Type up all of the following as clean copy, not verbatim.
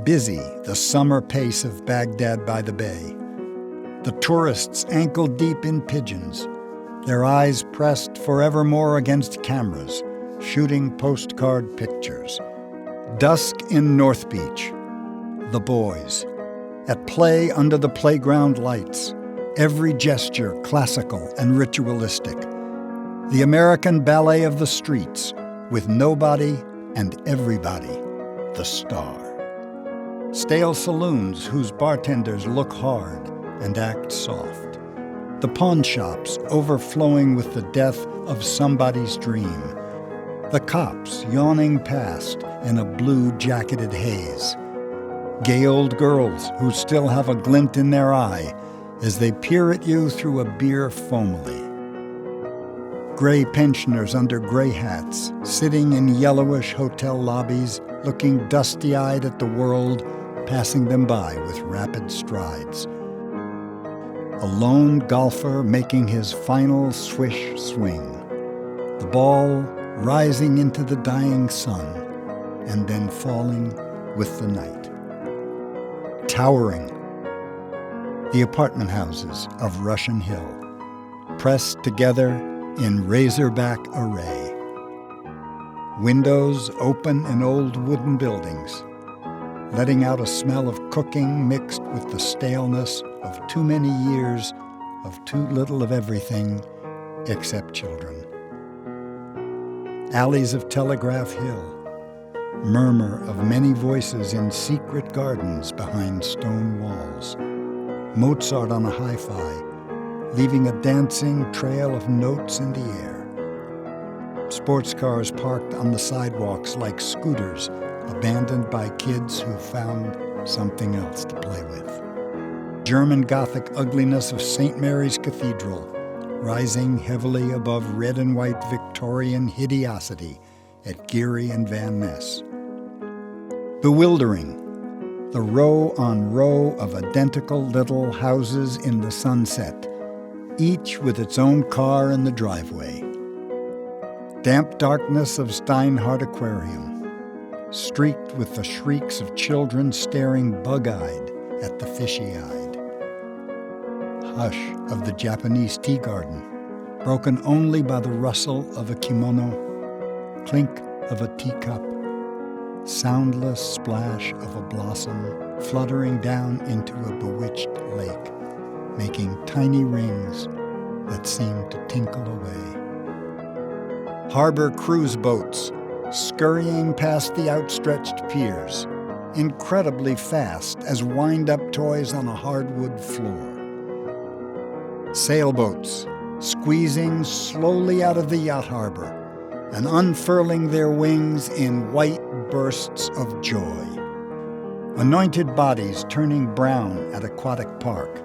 busy the summer pace of Baghdad by the Bay. The tourists ankle-deep in pigeons, their eyes pressed forevermore against cameras, shooting postcard pictures. Dusk in North Beach. The boys, at play under the playground lights, every gesture classical and ritualistic. The American ballet of the streets, with nobody and everybody, the star. Stale saloons whose bartenders look hard and act soft. The pawn shops overflowing with the death of somebody's dream. The cops yawning past in a blue-jacketed haze. Gay old girls who still have a glint in their eye as they peer at you through a beer foamily. Gray pensioners under gray hats, sitting in yellowish hotel lobbies, looking dusty-eyed at the world, passing them by with rapid strides. A lone golfer making his final swish swing. The ball rising into the dying sun, and then falling with the night. Towering. The apartment houses of Russian Hill, pressed together in razorback array. Windows open in old wooden buildings, letting out a smell of cooking mixed with the staleness of too many years of too little of everything except children. Alleys of Telegraph Hill, murmur of many voices in secret gardens behind stone walls. Mozart on a hi-fi, leaving a dancing trail of notes in the air. Sports cars parked on the sidewalks like scooters, abandoned by kids who found something else to play with. German Gothic ugliness of St. Mary's Cathedral, rising heavily above red and white Victorian hideosity at Geary and Van Ness. Bewildering. The row on row of identical little houses in the sunset, each with its own car in the driveway. Damp darkness of Steinhardt Aquarium, streaked with the shrieks of children staring bug-eyed at the fishy-eyed. Hush of the Japanese tea garden, broken only by the rustle of a kimono, clink of a teacup, soundless splash of a blossom fluttering down into a bewitched lake, making tiny rings that seem to tinkle away. Harbor cruise boats scurrying past the outstretched piers, incredibly fast as wind-up toys on a hardwood floor. Sailboats squeezing slowly out of the yacht harbor and unfurling their wings in white bursts of joy. Anointed bodies turning brown at Aquatic Park,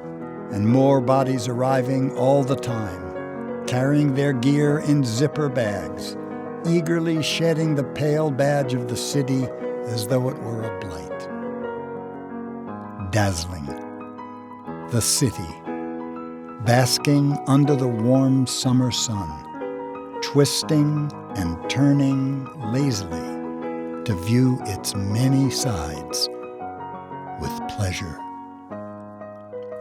and more bodies arriving all the time, carrying their gear in zipper bags, eagerly shedding the pale badge of the city as though it were a blight. Dazzling. The city, basking under the warm summer sun, twisting and turning lazily to view its many sides with pleasure.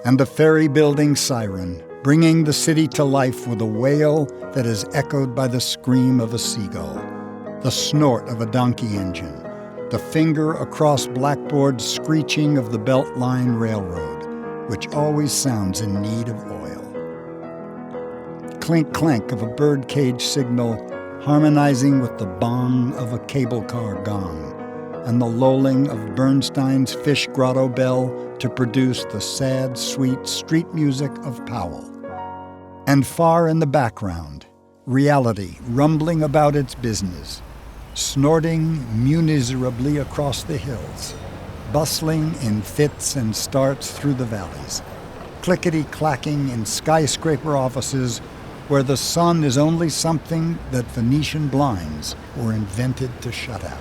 And the ferry building siren, bringing the city to life with a wail that is echoed by the scream of a seagull, the snort of a donkey engine, the finger across blackboard screeching of the Beltline Railroad, which always sounds in need of oil. Clink-clank of a birdcage signal harmonizing with the bong of a cable car gong, and the lolling of Bernstein's Fish Grotto bell to produce the sad, sweet street music of Powell. And far in the background, reality rumbling about its business, snorting muniserably across the hills, bustling in fits and starts through the valleys, clickety-clacking in skyscraper offices where the sun is only something that Venetian blinds were invented to shut out.